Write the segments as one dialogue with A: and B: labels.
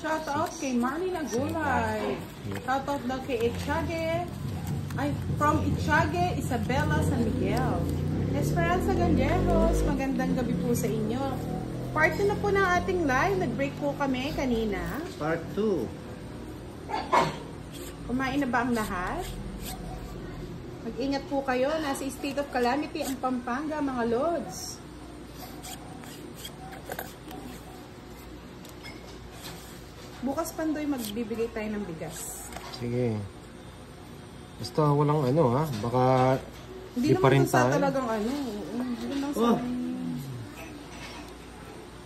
A: Shout out kay Marlene Agulay. Shout out daw kay Echage. Ay, from Echage, Isabela San Miguel. Esperanza Galleros, magandang gabi po sa inyo. Part 2 na po ng ating live. Nag-break po kami kanina.
B: Part 2.
A: Kumain na ba ang lahat? Mag-ingat po kayo. Nasa state of calamity ang Pampanga, mga lods. Bukas Pandoy, magbibigay tayo ng bigas.
C: Sige. Basta walang ano ha. Baka
A: hindi
C: pa rin
A: naman sa
C: tayo.
A: talagang ano. Hindi lang sa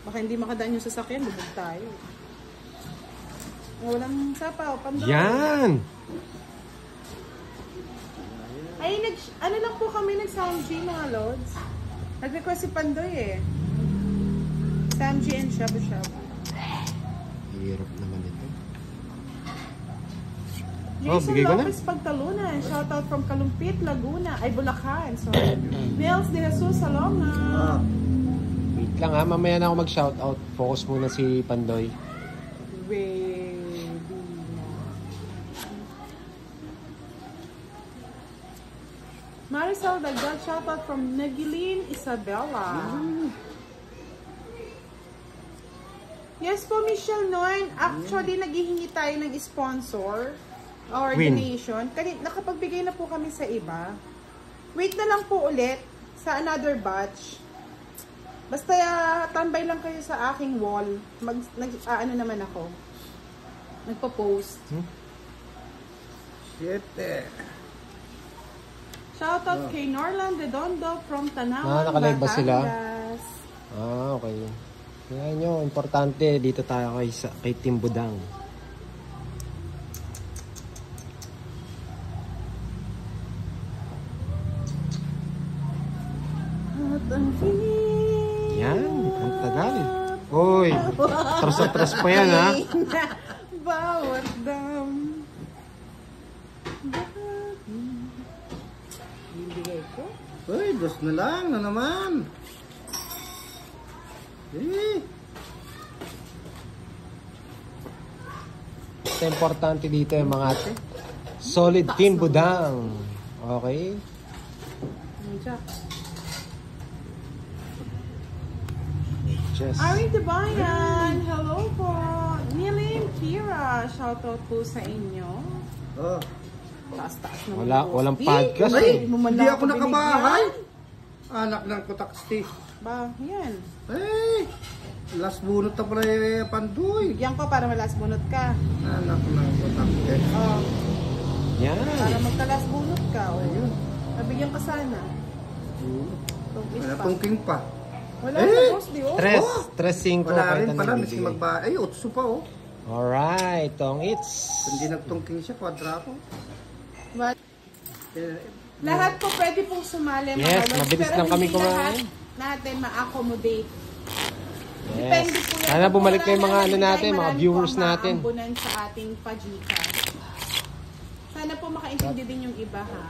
A: baka hindi makadaan yung sasakyan, lubog tayo. Walang sapaw, Pandoy.
C: Yan!
A: Ay, ano lang po kami nag-Sound G, mga lods. Nag-request si Pandoy eh. Sound G and Shabu Shabu.
C: Hirap naman ito.
A: Jason
C: bigay ko na.
A: Lopez Pagtalunan. Shoutout from Kalumpit, Laguna. Ay, Bulacan. Sorry. Nels De Jesus Salonga.
C: Wait lang ha. Mamaya na ako mag-shoutout. Focus muna si Pandoy.
A: Ready na. Marisol Dagdag. Shoutout from Nagilin Isabela. Yes po, Michelle Noy. Actually, naghihingi tayo ng sponsor or donation. Nakapagbigay na po kami sa iba. Wait na lang po ulit sa another batch. Basta tambay lang kayo sa aking wall. Ano naman ako. Nagpo-post. Shoutout kay Norland Redondo from Tanawan,
C: Nakalive ba sila?
A: Batangas.
C: Okay. Kaya nyo, importante, dito tayo kay Team Budang. Yan, ang tagal. Uy, atras-atras pa yan ha.
A: Bawat dam. Bibigay ko.
B: Uy, dos na lang na naman.
C: Basta importante dito yung mga solid Team Budang. Okay? Just
A: Aring Tibayan, hello po. Nilin Kira, shoutout po sa inyo. Taas-taas naman.
C: walang podcast
B: Ay,
C: eh.
B: hindi ako nakabahay. Anak ng kutaksti.
A: Ba, yan.
B: Ay, last bunot na pala yung Pandoy.
A: Bigyan ko para malas bunot ka.
B: Anak ng kutaksti.
A: Oh,
C: Yan.
A: para magkalas bunot ka. Oh. Nabigyan ka sana.
B: Wala tungking pa.
A: Wala na, boss, di oh.
C: 3-5
B: Wala rin pala, miski magba... Ay, utso pa oh.
C: Alright, tong it's.
B: Hindi nagtungking siya, kwadrako.
A: But, lahat po pwede pong sumali.
C: Yes,
A: mga
C: mabilis
A: pero
C: lang kami
A: hindi lahat
C: kumain.
A: natin ma-accommodate.
C: Yes.
A: Depende po yan.
C: Sana bumalik na yung mga
A: Wala
C: ano
A: na,
C: natin, mga
A: marami
C: viewers
A: po ang
C: natin.
A: maambunan sa ating pajika. Sana po makaintindi din yung iba ha.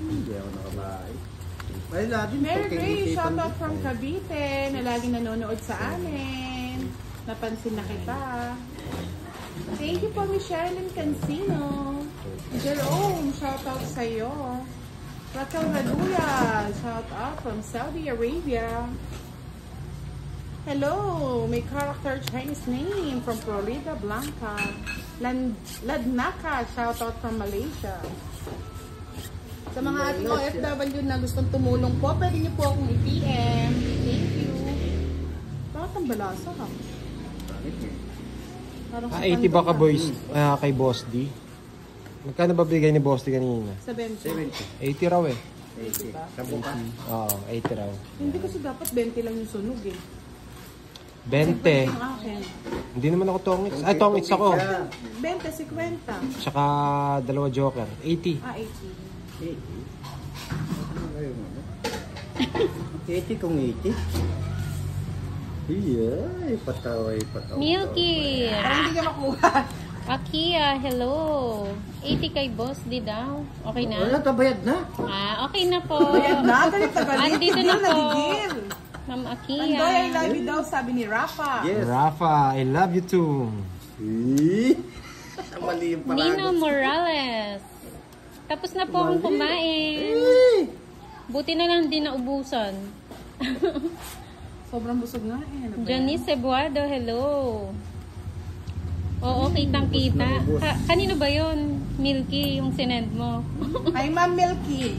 B: Hindi ako nakabahay. Ay, lagi
A: Mary
B: tungking
A: Ray,
B: isipan
A: shoutout
B: din.
A: from Cavite na lagi nanonood sa amin. Napansin na kita. Thank you po, Michelle Cancino. Jerome, shoutout sa iyo. Raquel Raduya, shoutout from Saudi Arabia. Hello, may character Chinese name from Florida Blanca. Ladnaka, shoutout from Malaysia. Sa mga ating OFW na gustong tumulong po, pwede niyo po akong i-PM. Thank you. Bakit ang balasa ka? Parang
C: 80 ba ka boys kay Boss D? Magkano ba bigay ni Boss D kanina?
A: 70.
C: 80 raw eh.
A: 80 ba?
B: Sabo ka.
C: Oo, 80 raw.
A: Hindi kasi dapat 20 lang yung sunog eh.
C: 20.
A: Yung akin.
C: Hindi naman ako tongits. Ay, tongits ako.
A: 20, 50.
C: Tsaka dalawa joker. 80.
A: 80.
B: 80 kung 80. Iya, pataway.
D: Milky!
A: Parang hindi ka makuha.
D: Akia, hello! 80 kay boss, di daw. Okay na?
B: Wala, tabayad na.
D: Okay na po.
A: Ayan na, galit na galit.
D: Andito
A: Tigil
D: na po.
A: Tigil.
D: Ma'am
A: Andoy, I
D: Akia.
A: love you daw, sabi ni Rafa.
B: Yes.
C: Rafa, I love you too.
B: Mali yung parang.
D: Nino Morales. Tapos na po akong kumain. Buti na lang di naubusan.
A: Sobrang busog nga eh. Ano ba yan?
D: Janice Cebuado, hello. Oo, kitang-kita. Kanino ba yun? Milky, yung sinend mo.
A: Ay, Ma'am Milky.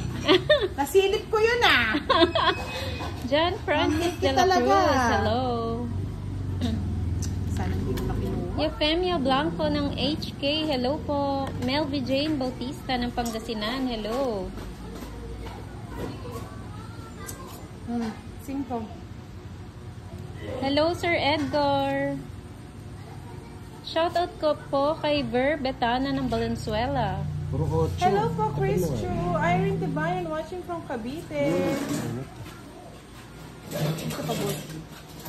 A: Nasilip ko yun ah.
D: John Francis
A: Milky
D: de la
A: talaga.
D: Cruz, hello.
A: Sana hindi ko makinuha.
D: Eufemia Blanco ng HK, hello po. Melvy Jane Bautista ng Pangasinan, hello.
A: 5.
D: Hello, Sir Edgar. Shoutout ko po kay Ver Betana ng Valenzuela.
C: Puro 8.
A: Hello po, Chris Chu. Irene Tibayan watching from Cavite. Ito pa, boss.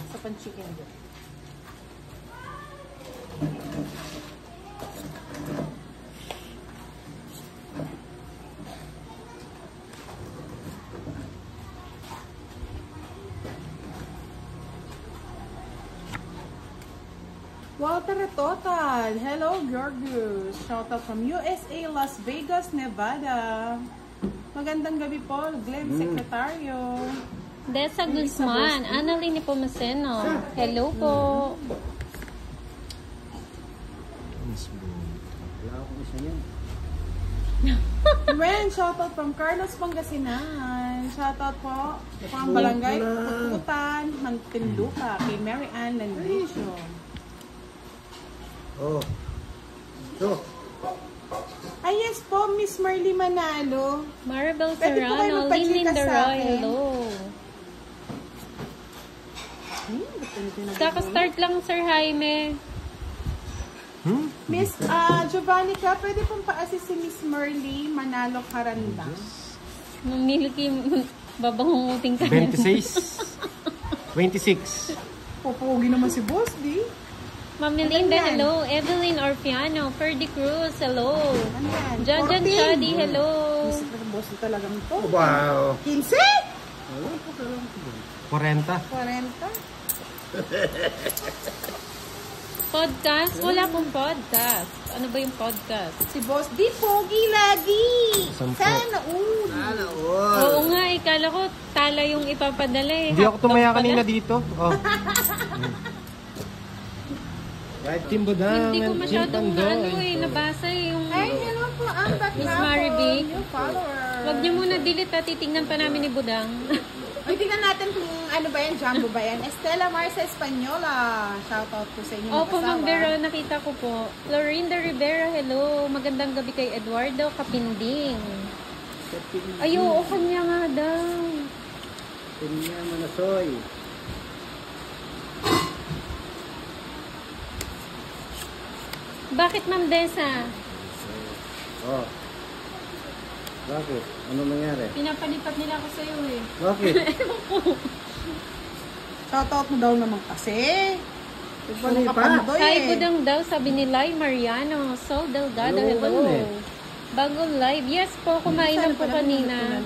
A: Sa pan-chicken dyan. Walter Total. Hello, Georgios. Shoutout from USA, Las Vegas, Nevada. Magandang gabi po, Glenn Secretario.
D: Desa Guzman, Annalyn Nepomuceno, hello po.
B: Wala akong isa yan.
A: Ren, shoutout from Carlos Pangasinan. Shoutout po from Barangay Pututan, Mantinlupa, kay Mary Ann Landicio.
B: Oh. So,
A: Ay, yes po, Miss Marley Manalo.
D: Maribel
A: Pwede po kayo
D: Serrano,
A: magpachika
D: Lynn
A: sa
D: Linderoy,
A: akin.
D: hello. Kaka-start lang, Sir Jaime.
A: Miss Giovanni ka, pwede pong pa-assist si Miss Marley Manalo Karanda.
D: Nung Milky, babangunguting ka.
C: 26. 26.
A: Pupugi naman si Boss, di?
D: Ma'am Melinda,
A: Ano yan?
D: hello. Evelyn Orfiano, Ferdy Cruz, hello.
A: Ano yan?
D: Janjan
A: 14.
D: Chadi, hello.
A: Miss na Boss na talagang to.
B: wow.
A: 15?
C: 40.
A: 40?
D: Podcast? Wala pong podcast. Ano ba yung podcast?
A: Si Boss, di pogi lagi.
C: Sampo.
A: Sana all.
B: Sana
D: Oo nga, ikala ko tala yung ipapadala eh.
C: Hindi ako tumaya
D: Hotdog
C: kanina
D: pala.
C: dito. Oh. Right, Team Budang.
D: Hindi ko
C: and
D: masyadong
C: Team Pandoy.
D: nabasa yung...
A: Ay, hello po, ang back
D: Miss
A: na po.
D: Marivic.
A: New follower.
D: Wag niyo muna delete ha, titignan pa namin ni Budang.
A: Ay, tingnan natin kung ano ba yan, Jumbo ba yan. Estela Marcia Española. Shoutout po sa inyo
D: Opo, Ma'am
A: mag-asawa.
D: Vero, nakita ko po. Florinda Rivera, hello. Magandang gabi kay Eduardo Kapinding. Ay, oo, kanya nga daw.
B: Pinya Manasoy.
D: Bakit, Ma'am Desa?
B: Oh. Bakit? Ano nangyari?
D: Pinapalipat nila ako sa'yo eh.
B: Bakit?
A: Shoutout mo daw naman kasi.
B: Pali pa.
D: Hi, Budang daw, sabi ni Lai Mariano. Sol Delgado,
B: Hello,
D: hello.
B: ano eh?
D: Bagong live. Yes po, kumain lang po kanina.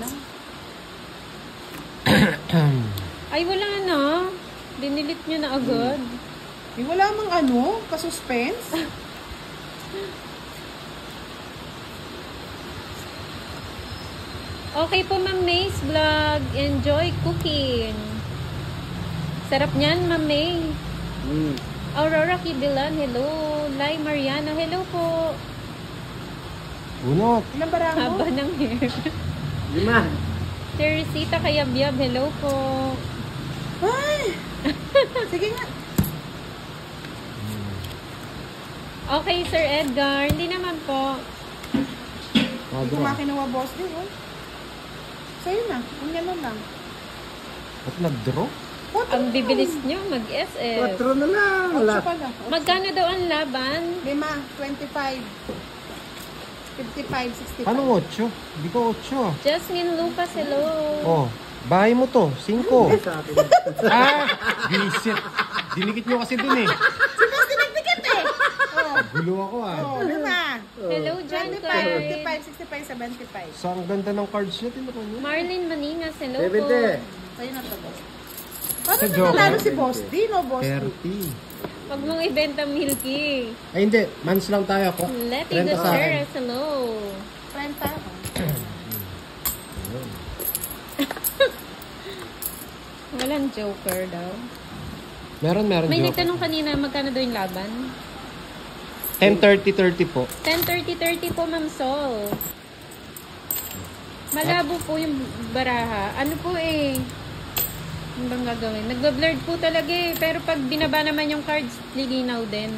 D: Ay, wala na. Dinilit nyo na agad.
A: Eh, wala mang ano, pa-suspense.
D: Okay po, Ma'am May's vlog. Enjoy cooking. Sarap niyan, Ma'am May. Aurora Kibilan, hello. Lai Mariano, hello po.
C: Bunot.
A: Ilang barang mo?
D: Haba ng hair.
B: 5.
D: Teresita Kayabyab, hello po.
A: Ay! Sige nga.
D: Okay, Sir Edgar. Hindi naman po.
A: Hindi ko makinuha boss din, oh. Sa'yo na. Kung gano'n lang.
C: Ba't nag-draw?
D: Ang bibilis nyo, mag-SF.
B: 4 na lang.
A: 8 pala.
D: Magkano daw ang laban?
A: 5, 25. 55, 65.
C: Anong 8? Hindi ko 8.
D: Jasmine Lupas, hello.
C: Oh, bahay mo to. 5.
B: Sa akin.
C: Ah! Bisit. Dinikit nyo kasi dun eh.
A: Dikit eh. Oh,
C: Gulo ako ah.
A: oh, lima.
D: Hello, John
A: 25,
D: Clyde.
A: 55, 65, 75.
C: So, ang ganda ng cards nyo. Tinukan nyo.
D: Marlene Maninas, hello po.
B: 70.
A: Sa'yo na to, boss. Parang
C: Sa Joker.
A: nanalo si Boss D, no, Boss D?
C: 30.
D: Huwag mong ibenta Milky.
C: Ay, hindi. Months lang tayo ako.
D: Letty
C: 30 sa akin.
D: Gutierrez, hello.
A: 30.
D: Walang Joker daw.
C: Meron
D: May
C: joke.
D: nagtanong kanina, magkano daw yung laban?
C: 10-30-30 po.
D: 10-30-30 po, Ma'am Sol. Malabo po yung baraha. Ano po eh? Ano bang gagawin? Nagba-blurred po talaga eh. Pero pag binaba naman yung cards, lilinaw din.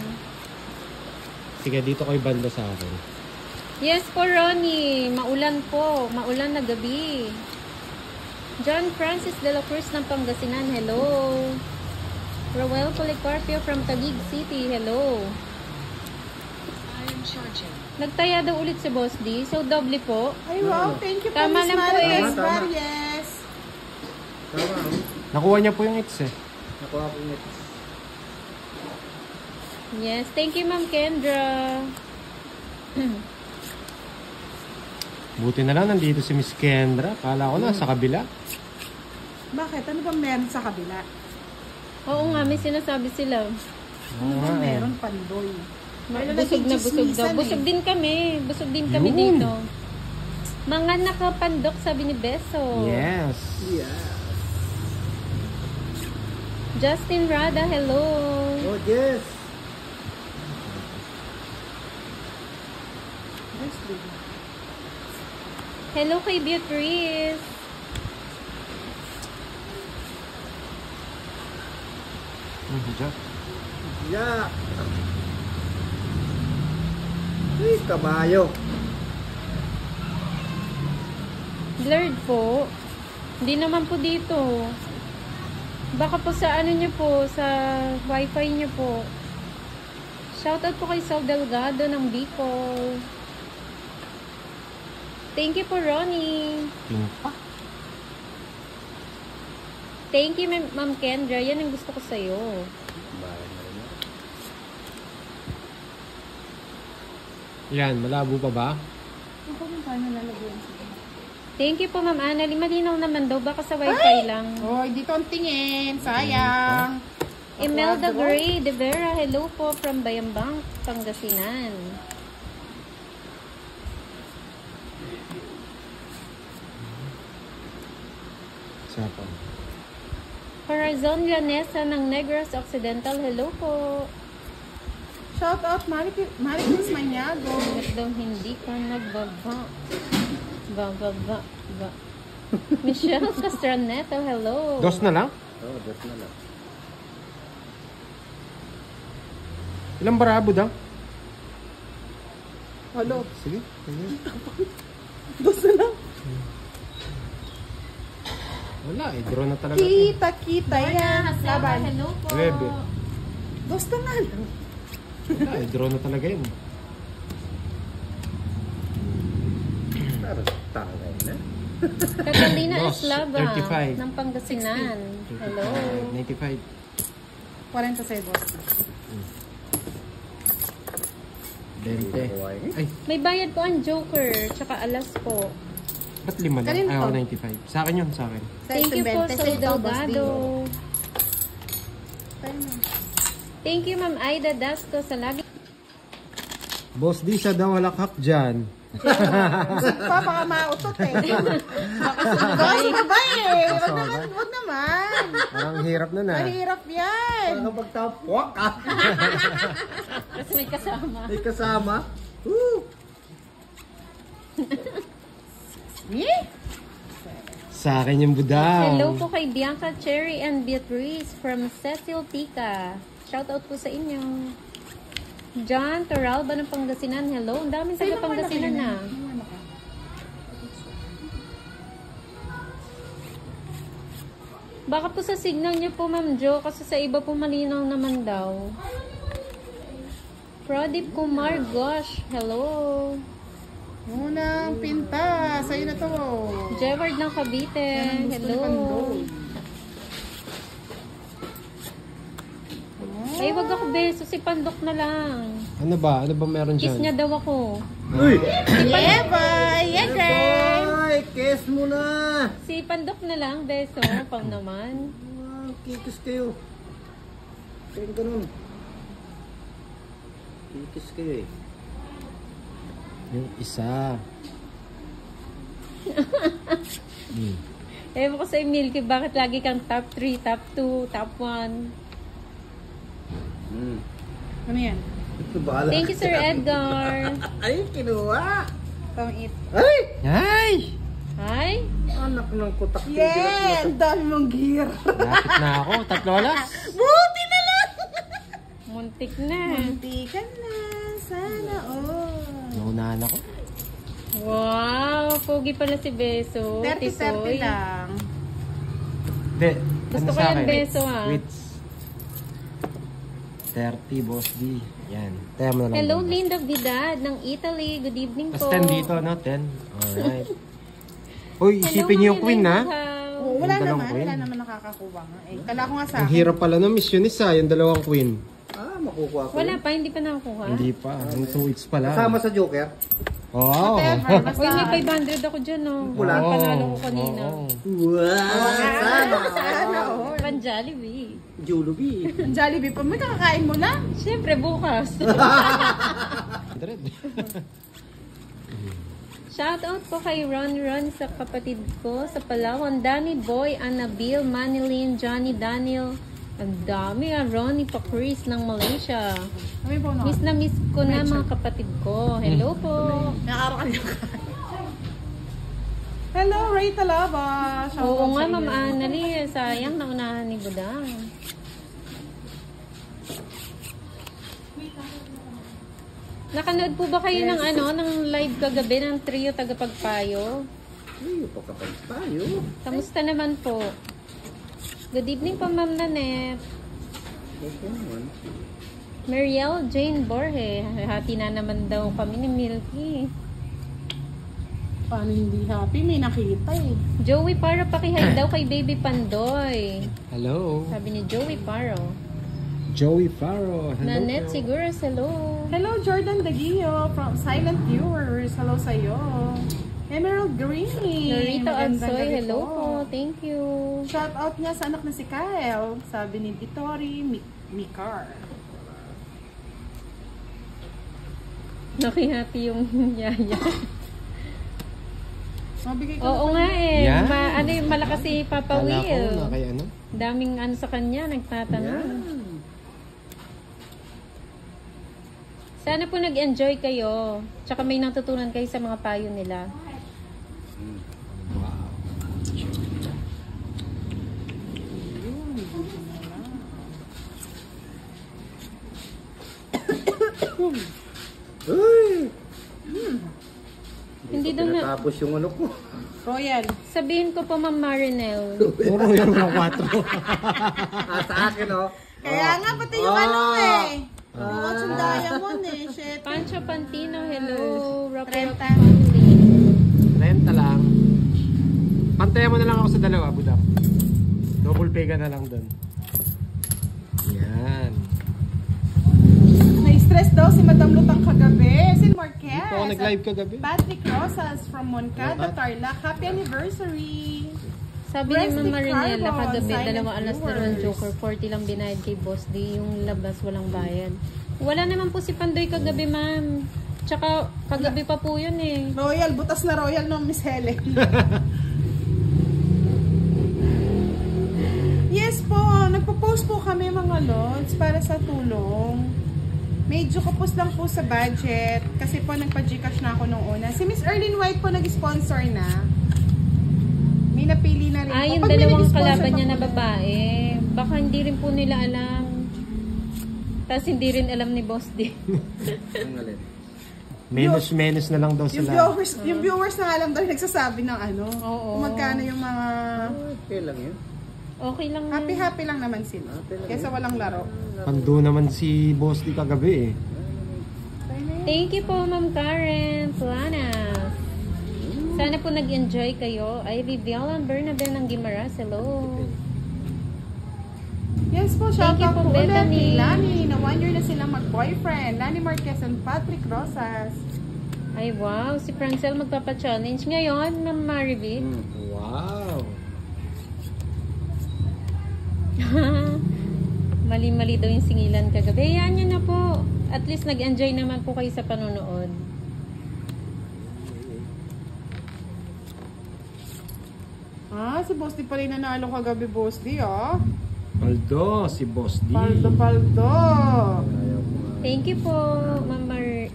C: Sige, dito kayo banda sa akin.
D: Yes po, Ronnie. Maulan po. Maulan na gabi. John Francis de la Cruz ng Pangasinan, hello. Roel Policarpio from Taguig City, hello. Nagtaya daw ulit si Boss D, so doble po.
A: Ay, wow. Thank you po,
D: Tama
A: Miss
D: lang po
A: Marites
B: eh.
A: Vargas.
B: Tama.
C: Nakuha niya po yung hits eh.
B: Nakuha ko nito.
D: Yes, thank you Ma'am Kendra.
C: Buti na lang nandito si Miss Kendra. Kala ko na sa kabila.
A: Bakit? Ano ba meron sa kabila?
D: Oo nga, may sinasabi sila.
A: Ano ba meron, Pandoy?
D: Busog na busog daw. Busog din kami. Busog din kami
C: Yun.
D: dito. Mga nakapandok, sabi ni Beso.
C: Yes.
B: Yeah.
D: Justin Rada, hello.
B: Oh, yes.
D: Hello kay Beatrice.
B: Yeah. Ay, kabayo.
D: Blurred po. Hindi naman po dito. Baka po sa ano nyo po, sa wifi nyo po. Shoutout po kay Sal Delgado ng Bicol. Thank you po, Ronnie. Thank you, Ma'am Kendra. Yan ang gusto ko sa'yo.
C: Yan, malabo pa ba?
A: Ako kung paano nalagyan siya.
D: Thank you po, Ma'am Annalyn. Malinaw naman daw. Baka sa wifi lang.
A: Oy, dito ang tingin. Sayang.
D: Imelda Gray de Vera. Hello po from Bayambang, Pangasinan.
C: Sapa.
D: Corazon Llanesa ng Negros Occidental. Hello po.
A: Shout out, Maricruz Maniago.
D: Bakit daw hindi ka nagbaba? Bababa. Ba. Michelle Castraneto, hello.
C: Dos na lang?
B: Oh, that's na lang.
C: Ilang barabo daw?
A: Halo.
C: Sige. Sige.
A: Dos na lang.
C: Wala eh. Draw na talaga.
A: Kita yan. Laban.
D: Hello po.
C: Lebe.
A: Dos na lang.
C: Wala eh. Draw na talaga yun.
B: Pero tangay na.
D: Catalina
C: Dos,
D: Eslava
C: 35.
D: ng Pangasinan. Hello.
C: 95.
A: 40 sa boss.
C: 20. Ay,
D: May bayad po ang Joker, tsaka alas po.
C: ba't 5 lang?
A: Kanino
C: Ayaw,
A: to?
C: 95. Sa akin yun, sa akin.
D: Thank you po, Sol Delgado. Thank you, Ma'am Aida Dasco, sa lagi.
C: Boss D, siya daw halakhak dyan.
A: Pa, baka mautot eh. Boss, ba eh. Wag naman.
C: Parang hirap na na.
A: Mahirap yan.
B: Ano pagtapwak ah?
D: Kasi may kasama.
B: May kasama. Woo!
A: Eh?
C: Sa akin yung budang.
D: Hello po kay Bianca Cherry and Beatrice from Cecil Tica. Shoutout po sa inyo. John Toralba ng Pangasinan. Hello. Ang daming taga Pangasinan na. Baka po sa signal niyo po, Ma'am Jo, kasi sa iba po malinaw naman daw. Pradip Kumar Gosh. Hello.
A: Unang pinta. Sa'yo na to.
D: Jeward ng Cavite. Hello. Ay, wag ako beso. Si Pandok na lang.
C: Ano ba? Ano ba meron
D: Kiss
C: dyan?
D: niya daw ako.
B: Uy!
A: Yeah, bye. Yeah, girl.
B: Ay, kiss mo na!
D: Si Pandok na lang, beso. Pang naman.
B: Kikis kayo. Kaya ganun. Kikis kayo eh.
C: Yung isa.
D: Ewan ko sa Milky, bakit lagi kang top 3, top 2, top 1?
A: Ano yan?
B: Ito bahala.
D: Thank you, Sir Edgar.
B: Ay, kinuha.
A: Pang-eat.
B: Ay!
C: Ay!
D: Hi.
B: Anak ng kutak.
A: Yeah! Ang dami mong gear.
C: Lapit na ako. 3 oras.
A: Buti na lang!
D: Muntik na.
A: Hindi ka na. Sana all.
C: Naunahan ako.
D: Wow, pogi pala si Beso.
A: 30-30 lang.
C: Hindi.
D: Gusto ko
C: sa
D: yung
C: akin?
D: beso, ah.
C: Wits. 30, Boss D. Yan. Tayo mo na lang.
D: Hello,
C: doon.
D: Linda of Didad ng Italy. Good evening
C: Tapos
D: po.
C: 10 dito, no? 10. Alright. Uy,
D: Hello,
C: isipin niyo yung
D: Mami
C: queen, ha?
D: Lindaw.
A: Oh, wala
C: Yung dalawang
A: naman.
C: queen.
A: Wala naman nakakakuha nga. Eh, kala ko nga sa
C: Ang
A: akin.
C: hirap pala no, missionist yung dalawang queen.
B: Ah, makukuha ko.
D: Wala pa, hindi pa nakakuha.
C: Hindi pa. Yung 2 weeks pa lang.
B: Kasama sa Joker.
C: Oo.
A: Whatever. Basta.
D: Uy, may 500 ako dyan, oh.
B: Wala.
D: Ang panalo ko kanina.
C: Oo.
B: Wow! Sana!
A: Sana all.
D: Pan Jollibee.
B: Jollibee.
A: Ang Jollibee pa. May kakakain mo na.
D: Siyempre, bukas.
C: 100.
D: Shoutout po kay Ron sa kapatid ko sa Palawan. Danny Boy, Annabelle, Manilyn, Johnny, Daniel. Ang dami Ronnie pa Chris ng Malaysia.
A: Kami po no.
D: Miss na miss ko na mga kapatid ko. Hello po.
A: Nakaraw ka niyo. Hello, Ray Talaba. Shout
D: Oo
A: out
D: nga,
A: sa iyo.
D: Ma'am Annalyn. Sayang, naunahan ni Budang. Nakanood po ba kayo ng ng live kagabi ng trio tagapagpayo?
B: Ay, kapag tayo.
D: Kamusta naman po? Good evening po, Ma'am Nanette.
B: Okay naman.
D: Mariel Jane Borge. Hati na naman daw kami ni Milky.
A: Paano hindi happy? May nakita eh.
D: Joey Paro, pakihay daw kay Baby Pandoy.
C: Hello.
D: Sabi ni Joey Paro.
C: Joey Faro. Hello.
D: Nanette
C: po.
D: Siguras, hello.
A: Hello, Jordan Daguio from Silent Viewers. Hello sa'yo. Emerald Green.
D: Norito
A: Magandang
D: Ansoy,
A: gabi
D: hello po. Thank you.
A: Shout out nga sa anak na si Kyle. Sabi ni Vitori Mikar.
D: Nakihati yung yaya.
A: Mabigay ko
D: Oo
A: na
D: nga eh.
C: Yan.
D: Ano yung malakas si Papa
C: Kala ko
D: Will.
C: na kay ano?
D: Daming ano sa kanya, nagtatanong. Sana po nag-enjoy kayo. Tsaka may natutunan kayo sa mga payo nila.
C: Wow.
B: Ay!
D: Hindi daw na.
B: Tapos yung ano ko.
A: Royal.
D: Sabihin ko po, Ma'am Marinel.
C: Puro yung mga 4.
B: Sa akin, oh.
A: Kaya nga, pati yung ano eh. Watch yung diamond eh. Shit.
D: Pancho Pantino, hello. Rocky Rock
A: 30.
D: Family.
C: Renta lang. Pantayan mo na lang ako sa dalawa, Budak. Double pay ka na lang doon. Yan.
A: Na-stress daw si Madam Lutang kagabi. Si Marquez.
C: Ito ako nag-live kagabi.
A: Patrick Rosas from Moncada, Tarlac. Happy anniversary.
D: Sabi ni
A: Presley
D: Ma'am Marinela
A: Carbon,
D: kagabi,
A: Silent
D: 2 alas na naman
A: Viewers.
D: Joker, 40 lang binayad kay Boss D, yung labas walang bayad. Wala naman po si Pandoy kagabi, ma'am. Tsaka kagabi pa po yun eh.
A: Royal, butas na Royal no, Miss Helen. Yes po, nagpo-post po kami mga lods para sa tulong. Medyo kapos lang po sa budget kasi po nagpa-Gcash na ako nung una. Si Miss Erlyn White po nag-sponsor na. May napili na rin po.
D: Yung
A: Pag may
D: dalawang
A: nag-sponsor
D: kalaban
A: pa
D: niya
A: po
D: na babae, baka hindi rin po nila alam. Tapos hindi rin alam ni Boss D.
B: Ang alin.
C: Menos na lang daw
A: Yung
C: sila.
A: viewers na nga lang daw nagsasabi ng ano.
D: Oo.
A: Kung magkano yung mga...
B: Okay lang yun.
D: Okay lang.
A: Happy lang naman sila. Kesa walang laro.
C: Pando naman si Boss di kagabi eh.
D: Thank you po, Ma'am Karen Plana. Sana po nag-enjoy kayo. Ivy Vialan Bernabé ng Guimaras. Hello.
A: Yes po, shout
D: Thank you
A: out
D: po,
A: po ulit
D: Bethany.
A: kay Lani. Na 1 year na silang mag-boyfriend. Lani Marquez and Patrick Rosas.
D: Ay, wow. Si Francel magpapa-challenge ngayon, Ma'am Maribit.
C: Wow.
D: Mali-mali daw yung singilan kagabi. Hayaan nyo na po. At least nag-enjoy naman po kayo sa panonood.
A: Si Boss D pala yung nanalo kagabi, Boss D, ah.
C: Paldo, si Boss D.
A: Paldo.
D: Thank you po, Ma'am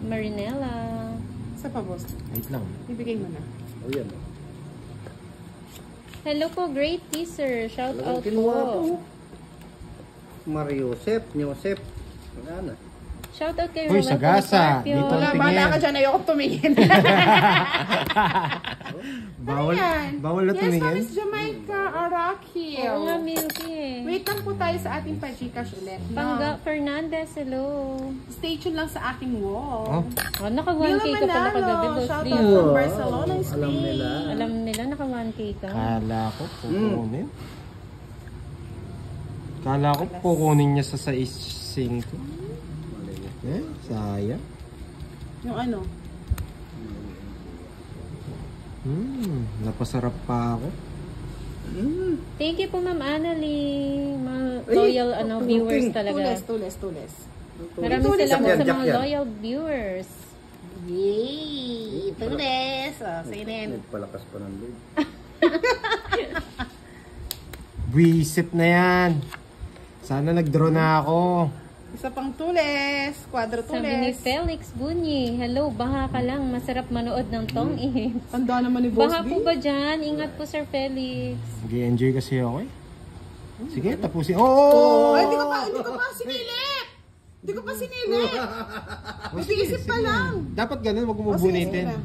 D: Marinella.
A: Isa pa, Boss D.
C: Wait lang.
A: Ibigay mo na.
B: Oh, yan.
D: Hello po, great teaser. Shout out
B: Kinuha
D: po.
B: po. Mariosep, Joseph. Wala na.
D: Shout out kay
C: Uy,
D: Rowan
C: Sagasa.
D: Scorpio.
C: Dito.
A: Wala,
C: Tingin.
A: bala ka dyan. Ayoko tumingin.
C: Bawal, bawal na
A: Yes,
C: tumingin.
A: Miss Jamaica Araki.
D: Oo nga, Milky eh.
A: Wait lang po tayo sa ating pa-Gcash ulit. No?
D: Pangga Fernandez, hello.
A: Stay tuned lang sa aking wall.
C: Oh.
D: Oh, naka 1K ka pala kagabi, Boss
A: Shout
D: D.
A: out from Barcelona,
B: Alam
A: Spain.
B: nila.
D: Alam nila, naka 1K ka.
C: Kala ko kukunin. Kala ko kukunin niya sa 6-5. Eh, sayang.
A: Yung ano?
C: Napasarap pa ako.
D: Thank you po, Ma'am Annalie. Mga loyal viewers talaga.
A: Tules.
D: Maraming
B: Tulis
D: salamat
B: yan,
D: sa
B: Jack
D: mga
B: yan.
D: loyal viewers.
A: Yay! Tules! Sige na yan.
B: Nagpalakas pa ng loob.
C: Buisit na yan. Sana nag-draw na ako.
A: Isa pang tules. Quadro
D: Sabi ni
A: tules.
D: Felix Bunyi, hello, baha ka lang. Masarap manood ng Tong It.
A: Tanda naman ni Boss
D: Baha
A: D.
D: po ba dyan? Ingat po, Sir Felix.
C: Nag-enjoy kasi ako eh. Sige, tapusin. Oo!
A: Ay, hindi ko pa sinilip! Hindi ko pa sinilip! Nag-iisip pa lang.
C: Dapat ganun, wag mo
A: O, sige,
C: bunitin.
A: sige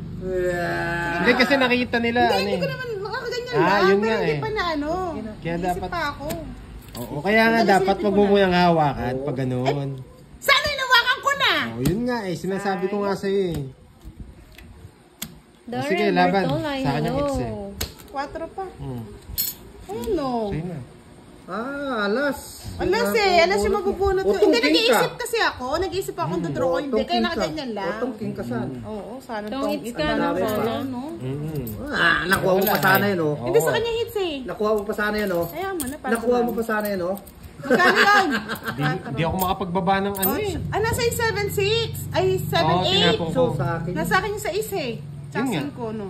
A: na.
C: Hindi kasi nakita nila.
A: Hindi
C: ano
A: ko
C: eh.
A: naman makakaganyan
C: Ah,
A: lang.
C: yun
A: Pero
C: nga
A: hindi
C: eh.
A: pa na ano.
C: Kaya
A: Nag-iisip
C: dapat-
A: pa ako.
C: Oo, kaya nga
A: Dali,
C: dapat
A: silipin
C: wag
A: mo
C: mo
A: na.
C: muyang hawakan pag ganun.
A: Sana inawakan ko na!
C: Oh, yun nga eh, sinasabi ko nga sa'yo eh.
D: Darren
C: sige, laban.
D: Bartolay,
C: Sa kanya
D: hello.
C: X eh.
A: 4 pa.
C: Hmm.
A: Ayun o.
C: Sa'yo na.
B: Alas.
A: Alas yung mabubunot ko.
B: Utong
A: Hindi,
B: king
A: nag-iisip
B: ka.
A: kasi ako. Nag-iisip ako kung dodraw ko. Hindi, kaya nakaganyan lang.
B: Otong king ka saan?
A: Oo, sana
D: Tong
A: tong
D: hits
A: it.
D: ka
A: Ang
D: na
A: dami
D: sana.
A: pa, no?
B: Nakuha mo pa sana yun, oh.
A: Hindi sa kanya hits eh.
B: Nakuha mo pa sana yun, oh.
A: Kaya mo na.
B: Nakuha mo pa sana yun, oh.
A: Magkano yun?
C: Di ako makapagbaba ng ano
A: Oh,
C: eh.
A: nasa yung 7.6. Ay, 7.8.
C: Oo, tinapong ko.
B: So, sa akin.
A: Nasa akin yung sa isa eh.
C: Yun nga.
A: Tsaka ko, no?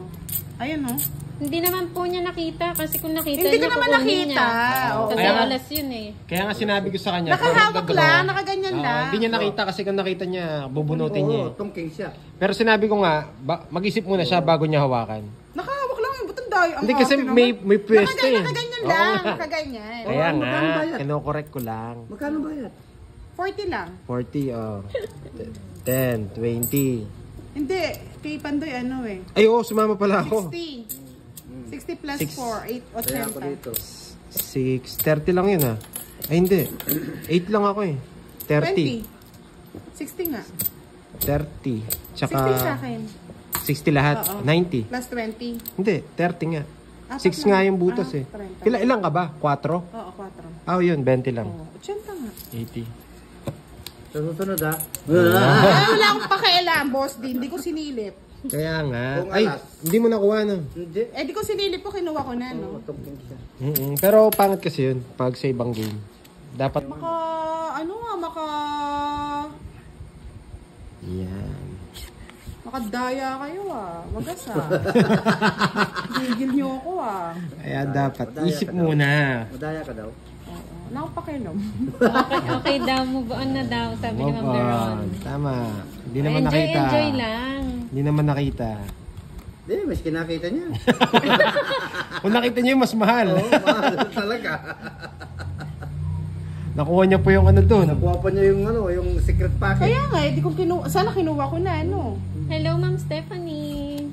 A: Ayun, no?
D: Hindi naman po niya nakita kasi kung nakita
A: Hindi ko
D: niya,
A: naman
D: kukunin
A: nakita.
D: niya.
A: Oo.
D: Kasi
C: Kaya nga-
D: alas yun eh.
C: Kaya nga sinabi ko sa kanya.
A: Nakahawak
C: pag nagdadraw,
A: lang, nakaganyan lang.
C: Hindi niya nakita kasi kung nakita niya, bubunutin niya
B: Oo,
C: eh.
B: otong king siya.
C: Pero sinabi ko nga, mag-isip muna siya bago niya hawakan.
A: Nakahawak lang yung butang dayo.
C: Hindi kasi may pwesto eh.
A: Nakaganyan
C: Oo
A: lang.
C: nga.
A: Nakaganyan.
C: Kaya
B: Oo,
C: nga,
B: magkano bayad?
C: kinokorek ko lang.
B: Magkano bayad?
A: 40 lang.
C: 40, oh. 10, 20.
A: Hindi. Kay Pandoy ano eh.
C: Ay, oo, sumama pala ako.
A: 60. 60 plus
C: 6.
A: 4. 8 o
B: Kaya ako
A: 10.
B: dito.
C: 6, 30 lang yun ah. Ay, hindi. 8 lang ako eh. 30.
A: 20. 60 nga.
C: 30. Tsaka
A: 60 sa akin.
C: 60 lahat.
A: Oo.
C: 90.
A: Plus 20.
C: Hindi, 30 nga.
A: Apat
C: 6
A: lang.
C: nga yung butas eh.
A: 30.
C: Ilang ka ba? 4?
A: Oo, 4.
C: Ah, yun, 20 lang.
A: Oo, 80 nga.
C: 80.
B: Sa susunod, ha?
A: Ay, wala akong pakialam, boss. Hindi ko sinilip.
C: Kaya nga.
B: Kung
C: Ay,
B: alas.
C: hindi mo nakuha no.
B: Hindi.
A: Eh, di ko sinilip po, kinuha ko na, no?
B: Otong king siya.
C: Pero pangit kasi yun pag sa ibang game. Dapat yan.
A: Makadaya kayo, ah. Wagas, ah. Gigil niyo ako, ah.
C: Kaya dapat
B: Madaya
C: isip
B: ka daw.
C: muna.
B: Madaya ka daw.
A: Oo. Wala akong pakialam.
D: Okay daw, move on na daw, sabi ni Ma'am Veron.
C: Tama. Hindi naman
D: Enjoy,
C: nakita.
D: enjoy lang.
C: Hindi naman nakita.
B: Hindi, mas kinakita niya.
C: Kung nakita niyo yung mas mahal.
B: Oo, mahal talaga.
C: Nakuha niya po yung ano doon.
B: Nakuha pa niya yung ano, yung secret packet.
A: Kaya nga, di ko sana kinuha ko na, ano?
D: Hello, Ma'am Stephanie.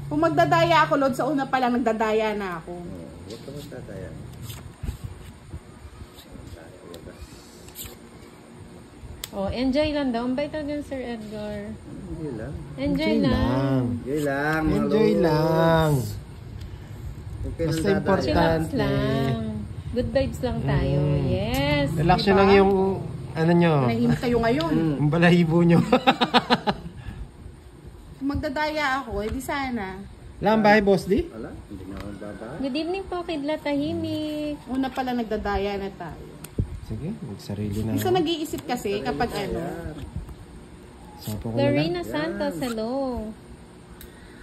A: Kung magdadaya ako, Lord, sa una pa lang, nagdadaya na ako.
B: Huwag ka magtataya.
D: Oh, enjoy lang daw. Ang bait din, Sir Edgar.
B: Enjoy lang.
D: Enjoy lang.
B: Enjoy lang. mga
C: Enjoy
B: lods.
C: lang.
B: Huwag kayo
C: Basta
B: nang dadaya.
C: important.
D: Chillax lang. Good vibes lang tayo. Yes.
C: Relax nyo
A: Diba?
C: lang yung ano nyo.
A: Nahihimik kayo ngayon.
C: Yung balahibo nyo.
A: Kung magdadaya ako, edi sana.
C: Wala ang bahay, Boss D?
B: Wala, hindi na ako babahay.
D: Good evening po, Kidla Tahimik.
A: Una pala nagdadaya na tayo.
C: Sige, magsarili na.
A: Hindi ko nag-iisip kasi kapag ano.
C: Sapo ko na lang.
D: Lorena Santos, hello.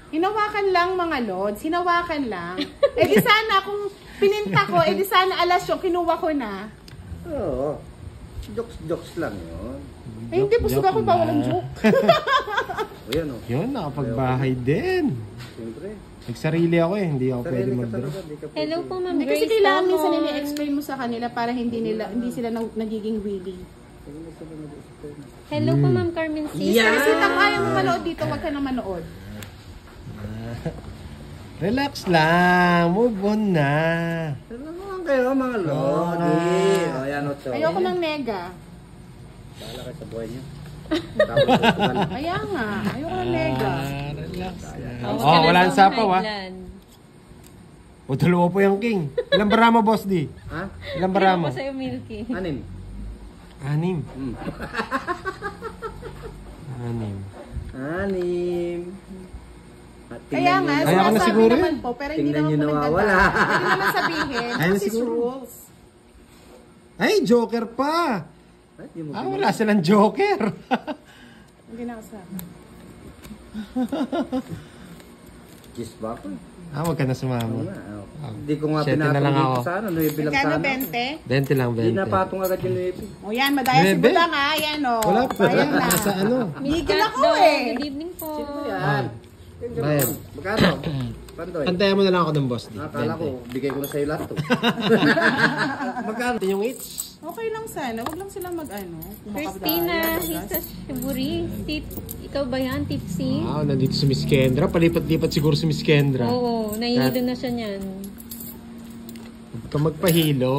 A: Hinawakan lang mga lods, hinawakan lang. Eh di sana kung pininta ko, eh di sana alas yung kinuha ko na.
B: Oo. Jokes lang yun.
A: Eh hindi, busog ako ba walang joke?
B: O yan o.
C: Yun, nakapagbahay din.
B: Siyempre.
C: Nagsarili ako eh, hindi ako pwede
B: Sarili ka
C: mag-draw.
B: talaga. Di ka
D: Hello po, Ma'am
A: Hindi kasi
D: Grace
A: kailangan minsan
D: Tomon.
A: ini-explain mo sa kanila para hindi sila nagiging willy.
D: Hello po, Ma'am Carmen C.
A: Kasi kung ayaw mo manood dito, wag ka na manood.
C: Relax lang, move on na.
B: Ano naman kayo mga lodi? O yan o.
A: Ayoko ng nega.
B: Bahala kayo sa buhay niyo. Tapos tutugan.
A: Kaya nga, ayoko ng nega.
C: Relax lang.
D: Huwag ka
C: Oh,
D: na
C: wala ang
D: daw
C: sapaw ha.
D: high blood.
C: O, dalawa po yung king. Ilang bara mo, Boss D?
B: Ha?
C: Ilang bara
D: Hindi
C: mo?
D: ako sa'yo, Milky.
B: Anim.
C: 6.
B: Hmm.
C: 6.
B: Anim. At
A: Kaya nga,
B: tingnan niyo
C: Kaya ako na
A: sinasabi
C: siguro
A: naman
C: yun.
A: po, pero
B: Tingnan
A: hindi naman
B: niyo
A: po
B: nawawala.
A: nagdadaan. Hindi naman sabihin,
C: Ayun
A: this is
C: siguro.
A: rules.
C: Ay, joker pa.
B: Ay, di mo
C: Wala silang joker.
A: Hindi na kasama.
B: Kiss ba ako?
C: Wag ka na
B: Oo
C: sumama.
B: nga. Hindi ko nga
C: 7 na lang
B: pinatong
C: ako.
B: dito sana. 9 lang
A: Magkano,
B: sana.
A: 20?
C: 20 lang, 20.
B: Hindi napatong agad yung 9.
A: O yan, madaya si
C: Bebe.
A: Budang ha, yan o.
C: Wala pa.
A: Ayan na.
C: Sa ano?
A: Gigil ako
D: Daw,
A: eh.
D: Good evening po.
B: Yan.
C: Bayad.
B: Magkano? Pantoy.
C: Pantayan mo na lang ako ng Boss D.
B: Akala ko, bigay ko na sa'yo lahat to. Magkano?
C: Ito yung each.
A: Okay lang sana, wag lang sila mag-ano.
D: Christina Hisa Shiburi. Ikaw ba yan, Tipsy?
C: Wow, nandito si Miss Kendra. Palipat-lipat siguro si Miss Kendra.
D: Oo, nahihilo na siya niyan.
C: Huwag ka magpahilo.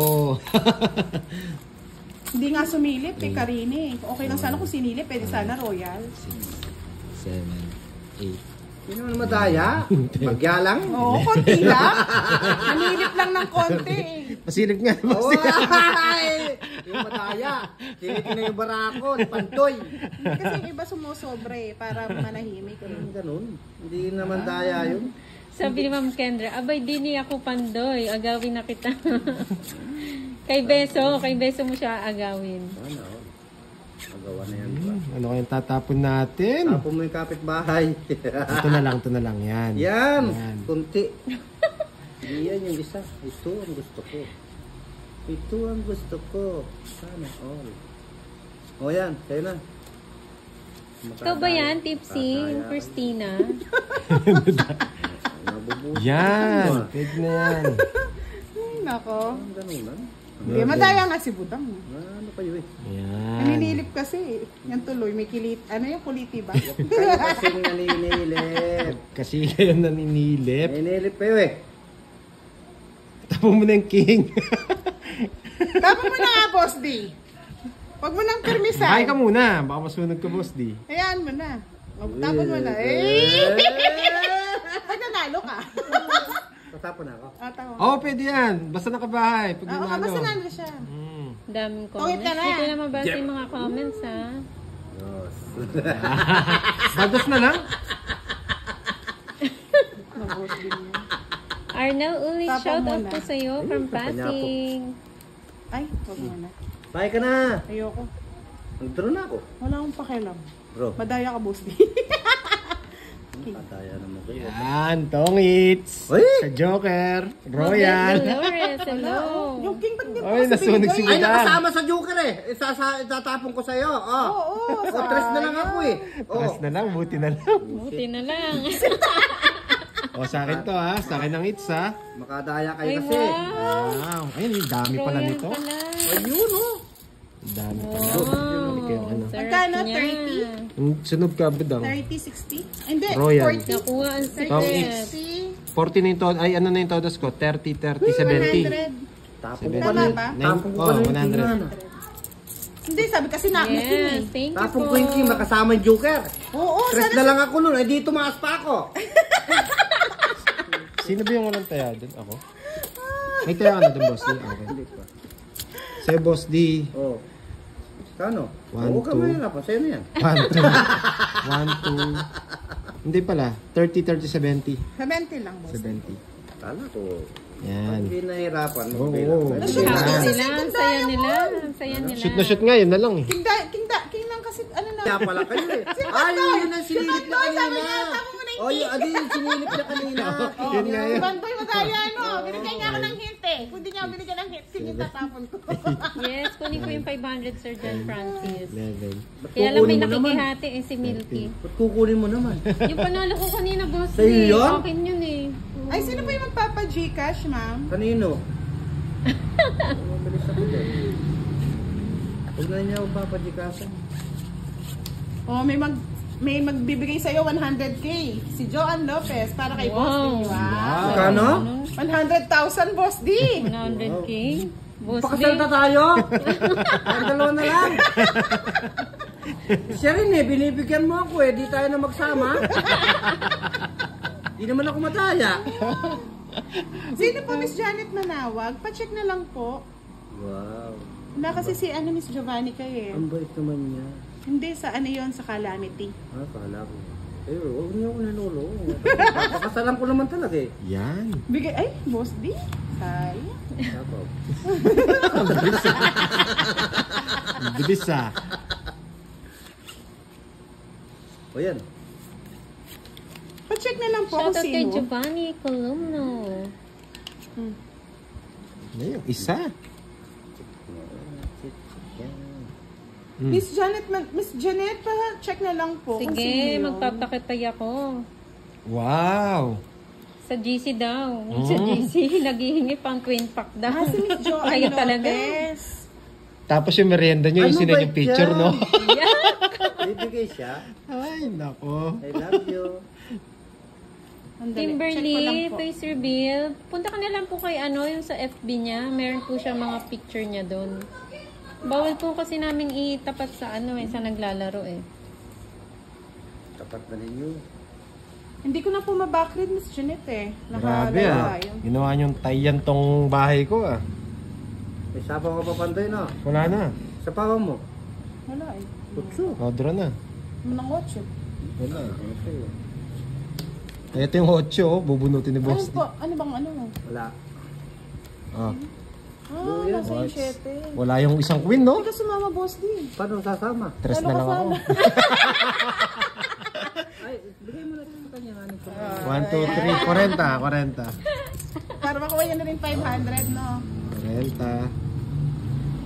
A: Hindi nga sumilip eh, Karine. Okay lang sana kung sinilip, pwede sana Royal.
C: 7, 8.
B: Hindi naman madaya. Bagya lang.
A: Oo, konti lang. Nanilip lang ng konti eh.
C: Masilip nga.
B: Oo, ay! Yung madaya. Kinikin na yung barako, ni Pantoy.
A: Hindi kasi yung iba sumusobre para manahimik.
B: Ganun, ganun. Hindi naman daya yun.
D: Sabi ni Ma'am Kendra, abay, di niya ako pandoy. Agawin na kita. kay Beso mo siya agawin.
B: Ano? Magawa na yan.
C: Ano kayang tatapon natin?
B: Tapon mo yung kapitbahay.
C: Ito na lang yan.
B: Yan.
C: Yan.
B: Kunti. Hindi yan yung isa. Ito ang gusto ko. Ito ang gusto ko. Sana all. O yan. Sa'yo na.
D: Ikaw ba yan, Tipsy? Christina?
B: Nabubuhay.
C: Yan. Pwede na yan.
A: Ay, nako.
B: Ganun lang.
A: Hindi, madaya nga si Budang.
B: Ano kayo eh?
C: Yan.
A: Naninilip kasi. Yan tuloy, may kilit. Ano yung kuliti ba?
B: Kayo kasing naninilip.
C: Kasi kayo naninilip.
B: Naninilip kayo eh.
C: Tapon mo na yung king.
A: Tapos mo na nga, Boss D. Huwag mo nang permisan.
C: Ay ka muna. Baka masunog ka, Boss D.
A: Hayaan mo na. Tapon mo na. Eh! Pag nanalo ka.
B: Tatapon ako.
A: Atawa.
C: Oo, pwede yan. Basta nakabahay. Pag
A: Oo,
C: nanalo.
A: basta nanalo siya.
D: Daming
A: Tawid
D: comments.
A: ka na.
D: Hindi ko na mabasa yung mga comments, ha?
B: Yes.
C: Bagas na lang.
D: Arnel Uli,
A: Tapos
D: shout out
A: muna.
D: po sa'yo from Pasig.
A: Ay, huwag mo na.
B: Bye ka na.
A: Ayoko.
B: Nag-draw na ako.
A: Wala akong pakialam.
B: Bro.
A: Madaya ka, Boss D.
B: Pataya naman kayo.
C: Yan, tongits.
B: Uy!
C: Sa Joker. Royal.
D: Dolores, hello.
A: Yung king, ba't di mo
C: Oy,
A: kasi
C: nasunog
A: binigay?
C: si
B: Ay,
C: Budang.
B: nakasama sa Joker eh. Itatapon ko sa'yo. Oh.
A: Oo,
B: O, tres na lang ako eh. Oh.
C: Taas na lang, buti na lang.
D: Buti na lang.
C: O, sa akin to ha. Sa akin ang hits ha.
B: Makadaya kayo
D: Ay,
B: kasi.
D: wow.
C: Wow. Ayun, yung dami pala
D: Royal
C: nito.
D: pala.
B: Ayun oh.
C: Ang dami pala.
D: Wow.
C: Hindi kayo ano.
D: Sarap
A: Magkano?
D: niya.
A: 30?
C: Yung sunog ka, Budang.
A: 30, 60? Hindi,
C: Royal.
A: 40.
D: Nakuha ang
C: Tong
D: secret.
C: 40 na yung todo. Ay, ano na yung todos ko? 30, 30, 70.
A: 100.
B: Tapon ko
C: Seven.
B: pa
A: Tama
B: na.
A: ba?
B: Tapon ko
C: Oh,
B: pa na yung
C: 100.
B: king.
A: Hindi, sabi kasi na king
D: Yes,
A: eh.
D: thank you
B: Tapon
D: po.
B: ko yung king. Makasama yung Joker.
A: Oo,
B: Tres
A: sana
B: na lang ako nun. Ay, di tumaas pa ako.
C: Sino ba yung walang taya doon? Ako? May taya ka na doon, Boss D? Okay.
B: Hindi pa.
C: Sa'yo, Boss D.
B: Oh. Kano?
C: One,
B: Oo ka
C: two.
B: mahirap. Sa'yo na yan.
C: 1, 2. 1, 2. Hindi pala. 30, 30, 70.
A: 70 lang, boss.
C: 70.
B: Kala ko.
C: Yan.
B: Hindi nahirapan.
C: Oo.
A: Nashoot
D: Happy
A: kasi
D: sila. Ang saya nila. Ang saya nila.
C: Shoot na shoot nga, yun na lang eh.
A: King lang kasi, ano na.
B: Kaya pala kayo eh. Ay, yun ang sinilip niya kanina.
A: Sabi mo na
B: Oh, yung adi yung sinilip niya kanina.
C: Yun nga yun.
A: Ibang boy, madaya, no? Binigyan niya ako ng hint eh. Kung di niya ako binigyan ng hint, sige, tatapon ko.
D: Yes, kunin ko yung 500, Sir John Francis.
C: 11.
D: Kaya lang may nakikihati eh, si Milky.
B: Ba't kukunin mo naman?
D: Yung panalo ko kanina, boss.
B: Sa'yo
D: eh.
B: yun?
D: Akin yun eh.
A: Ay, sino pa yung magpapa-Gcash, ma'am?
B: Kanino? Mabilis ako dyan. Huwag na niya magpapadikasan.
A: Oh, may magbibigay sa'yo 100K. Si Joanne Lopez para kay Boss D. Wow.
B: Kano?
A: 100,000, Boss D.
D: 100K. Boss
B: Pakasal na
D: D.
B: tayo. Ang dalawa na lang. Siya rin eh, binibigyan mo ako eh. Di tayo na magsama. Di naman ako mataya.
A: Sino po, Miss Janet Manawag? Pa-check na lang po.
B: Wow.
A: Na kasi si Miss Giovanni kayo eh.
B: Ang bait naman niya.
A: Hindi, sa ano yun, sa Calamity.
B: Kala ko. Eh, huwag niyo ako nanolo. Pakasalan ko naman talaga eh.
C: Yan.
A: Bigay, ay, Boss D. Sayang.
B: Tapaw.
C: Bilis ah.
B: O yan.
A: Pa-check na lang po kung
D: Shoutout kay
A: sino.
D: Giovanni Columno.
C: Ano yung isa?
A: Miss Janet, pa-check na lang po kung
D: Sige,
A: sino yun.
D: magpapakitay ako.
C: Wow.
D: Sa GC daw. Sa GC, naghihingi pang twin pack daw.
A: Ah, si Miss Joanne
D: Kaya talaga.
A: Lopez.
C: Tapos yung merienda nyo, yung
B: Ano ba
C: sinad yung picture,
B: yan?
C: no?
B: Bibigay siya.
C: Ay, nako.
B: I love you.
A: Andali, check ko lang
D: Kimberly,
A: po.
D: please reveal. Punta ka na lang po kay yung sa FB niya. Meron po siya mga picture niya doon. Bawal po kasi namin itapat sa sa naglalaro eh.
B: Tapat na ninyo.
A: Hindi ko na po mabackread, Miss Janet eh.
C: Grabe ah.
A: Tayo.
C: Ginawa nyong tayan tong bahay ko ah.
B: May sapaw ka pa panday na.
C: Wala na.
B: Sapawan mo.
A: Wala eh.
B: Kutso.
C: Odra na.
A: Manang 8.
C: Wala.
B: Okay.
C: Ito yung 8 oh. Bubunutin ni Boss.
A: Ano po? Ano bang ano?
B: Wala.
C: Ah.
A: Nasa yung 7.
C: Wala yung isang queen, no?
A: Hindi ka sumama, Boss D.
B: Paano sasama?
C: 3 na lang ako.
B: Ay, bigay mo na sa kanya.
C: 1, 2, 3, 40.
A: Para makuha yan na rin 500, no?
C: 40.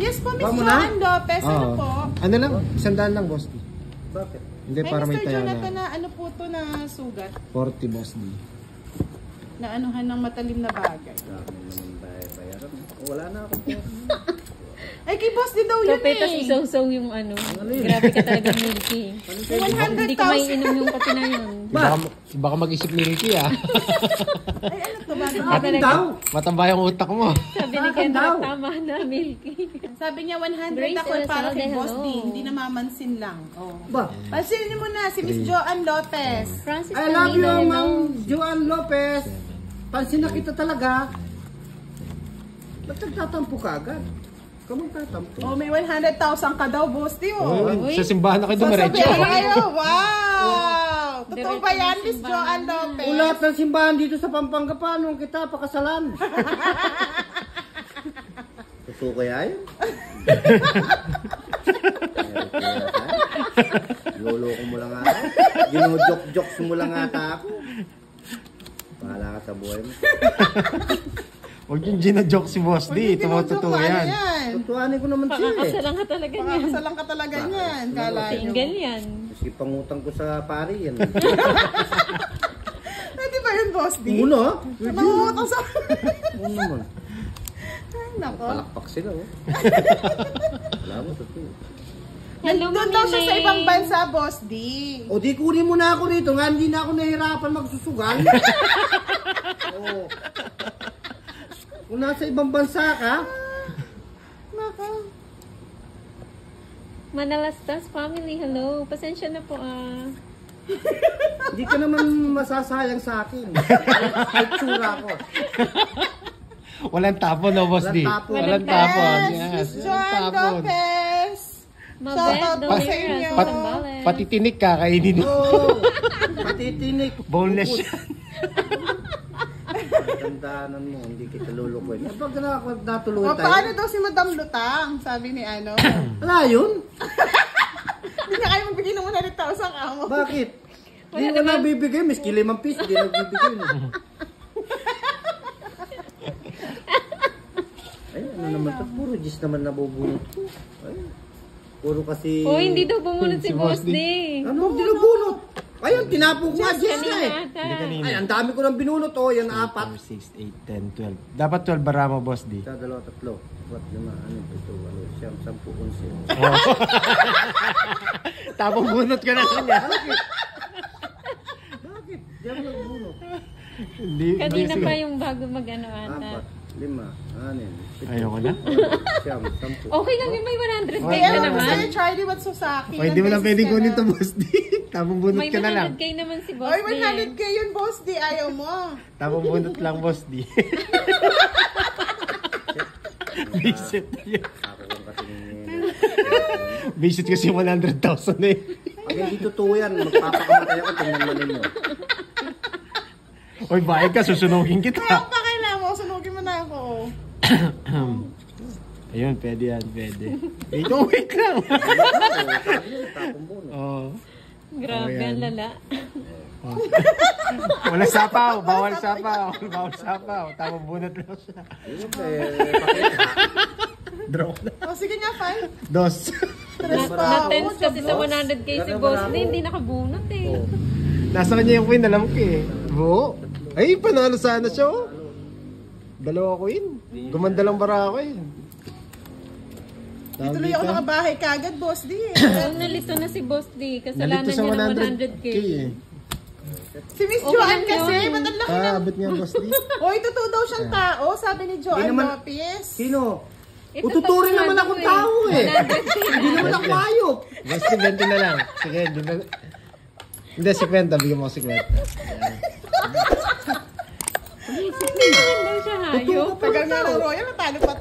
A: Yes po, Miss
B: Ba mo na?
A: Joanne Lopez. Ano
C: Oo.
A: po?
C: Ano lang? 100 lang, Boss D.
B: Bakit?
C: Hindi,
A: Ay,
C: para may
A: Mr.
C: tayo
A: Jonathan
C: na.
A: na ano po to na sugat?
C: 40, Boss D.
A: Na anuhan ng matalim na bagay.
B: Dami naman bayaran. Wala na ako.
A: Ay, kay Boss din daw yun
D: Kape, tas
A: eh.
D: isaw-saw yung Grabe ka talaga, Milky. Hindi ko may
A: 100,000.
D: inom yung kape na yun.
C: Baka mag-isip ni Ricky ah.
A: Ay, ano to ba?
B: Atin daw.
C: Matamba yung utak mo.
D: Sabi ni Kendra, tama na, Milky.
A: Sabi niya 100
D: Grace
A: ako para kay
D: Elsalde,
A: Boss
D: hello.
A: D. Hindi na mamansin lang. Oh.
B: Ba?
A: Pansinin mo na si Miss Joanne Lopez.
D: Francis
B: I love you,
D: Camino, hello.
B: Ma'am Joanne Lopez. Pansin na kita talaga. Ba't nagtatampo ka agad? Kamang tatampo.
A: Oh, may 100,000 ka daw, Boss D.
C: Oh,
A: Oh.
C: sa simbahan na kayo dumiretso.
A: Sasabihin kayo. Wow! Totoo ba yan, Miss Joanne Lopez?
B: Ulat ng simbahan dito sa Pampanga, paano kita pakasalan? Totoo kaya yun? Loloko mo lang ako. Ginojok-joks mo lang ata ako. Bahala ka sa buhay mo.
C: Huwag yung gina-joke si Boss D. Ito mo totoo yan.
B: Tutuanin ko naman siya eh.
D: Pakakasalan ka talaga niyan.
A: Pakakasalan ka talaga niyan. Kala nyo.
D: Single yan.
B: Kasi pangutang ko sa pari yan.
A: Pwede ba yun, Boss D?
B: Muna?
A: Nangungutang sa...
B: Ano naman?
A: Ay, nako.
B: Palakpak sila oh. Wala mo, totoo.
D: Hello,
A: Doon daw siya sa
D: Mami
A: ibang
D: Lay.
A: bansa, Boss D.
B: O di kunin mo na ako rito nga, hindi na ako nahihirapan magsusugal. Oo. Kung nasa ibang bansa ka,
A: Nako.
D: Manalastas family, hello. Pasensya na po
B: hindi ka naman masasayang sa akin. Ay, tsura ko.
C: Walang tapon, no, Boss D?
B: Walang tapon.
C: Walang tapon.
A: Yes,
C: Yes,
A: Miss
C: walang
A: Joanne
C: tapon.
A: Lopez.
D: Mabet,
A: Shoutout po sa
D: Dolera,
A: inyo.
D: sa Zambales.
C: Pati tinik ka, kainin mo.
B: Oo. Pati matitinik.
C: Boneless
B: Bukod.
C: yan.
B: Tandaanan mo, hindi kita lulukoy. Pag natuluyan
A: O, paano daw si Madam Lutang? Sabi ni ano.
B: Wala yun.
A: Hindi niya kayo magbigay ng 100,000 ka mo.
B: Bakit?
D: Wala
B: Hindi ko
D: naman.
B: na bibigay. Miski 5 piso, hindi na bibigay. Ay, ano naman ito? Puro gis naman nabubunot ko. Ay, puro kasi...
D: Oh, hindi daw bumunot si
C: Si
D: Boss
C: Boss
D: D.
B: Ano, dinabunot? Ayun, tinapong ko nga gis
D: Kanina
B: na eh.
D: ata.
C: Hindi kanina.
B: Ay, ang dami ko nang binunot. Oh, yan 4.
C: 4, 6, 8, 10, 12. Dapat 12 bara mo, Boss D.
B: Isa, 2, 3, 4, 5, 6, 7, 8, 9, 10, 11.
C: Tapos bunot ka na kanya.
B: Bakit? Di ako nagbunot.
C: Hindi,
D: Kanina
C: hindi
D: pa
C: sige.
D: yung bago mag-ano ata.
B: 4, 5, 6, 7,
C: Ayoko na.
B: 8, 9, 10.
D: Okay lang yun, may 100k
C: Okay,
A: Eh,
D: na
A: ano
D: naman.
A: sa'yo, Charlie Matsuzaki?
C: O, hindi mo lang pwedeng kunin to, Boss D. Tapos bunot
D: May
C: ka na lang.
D: 100k naman si Boss
A: Oy,
D: D.
A: 100k yun, Boss D. Ayaw mo.
C: Tapos bunot lang, Boss D. Visit yun.
B: Ako kung kasi
C: Visit kasi 100,000 eh.
B: pag hindi totoo yan, magpapakamatay ako. Tingnan mo ninyo.
C: Oy, bayad ka, susunugin kita.
A: Kaya pa kailangan mo, sunugin mo na ako.
C: Ayun, pwede yan, pwede. Ito, wait lang.
B: Tapong buno.
C: Oh.
D: Grabe,
C: Ayan.
D: ang lala.
C: Wala sapaw, bawal sapaw. Bawal sapaw. Tapos bunot lang siya.
B: Yun, pakita.
C: Draw na.
A: O, sige nga, fine.
C: Dos.
D: Na-tense kasi sa 100k si Boss D, hindi nakabunot eh.
B: Oh.
C: Nasa kanya yung queen, alam ko eh. Oo. Ay, panalo sana siya oh. Dalawa queen. Gumanda lang bara ako eh.
A: Di tuloy ako nakabahay kagad, Boss D.
D: So, nalito na si Boss D. Kasalanan
C: Nalito sa
D: niya ng
C: 100k
D: 100k.
C: eh.
A: Si Miss
D: Okay
A: Joanne
D: lang
A: kasi,
D: yun.
A: ba't ang laki ng...
C: Abot niya, Boss D.
A: Oy, totoo daw siyang tao, sabi ni Joanne
B: Hindi naman-
A: Lopez.
B: Sino?
D: Ito,
B: Ututurin
D: tapos
B: naman
D: na
B: akong
D: to
B: tao eh.
D: 100k.
B: Hindi naman ako ayop.
C: Boss D, 20 na lang. Sige, hindi na. Hindi, 50. Bigyan mo ko 50.
D: Hindi naman daw siya hayop.
A: Tagal nga ng Royal, natalo pa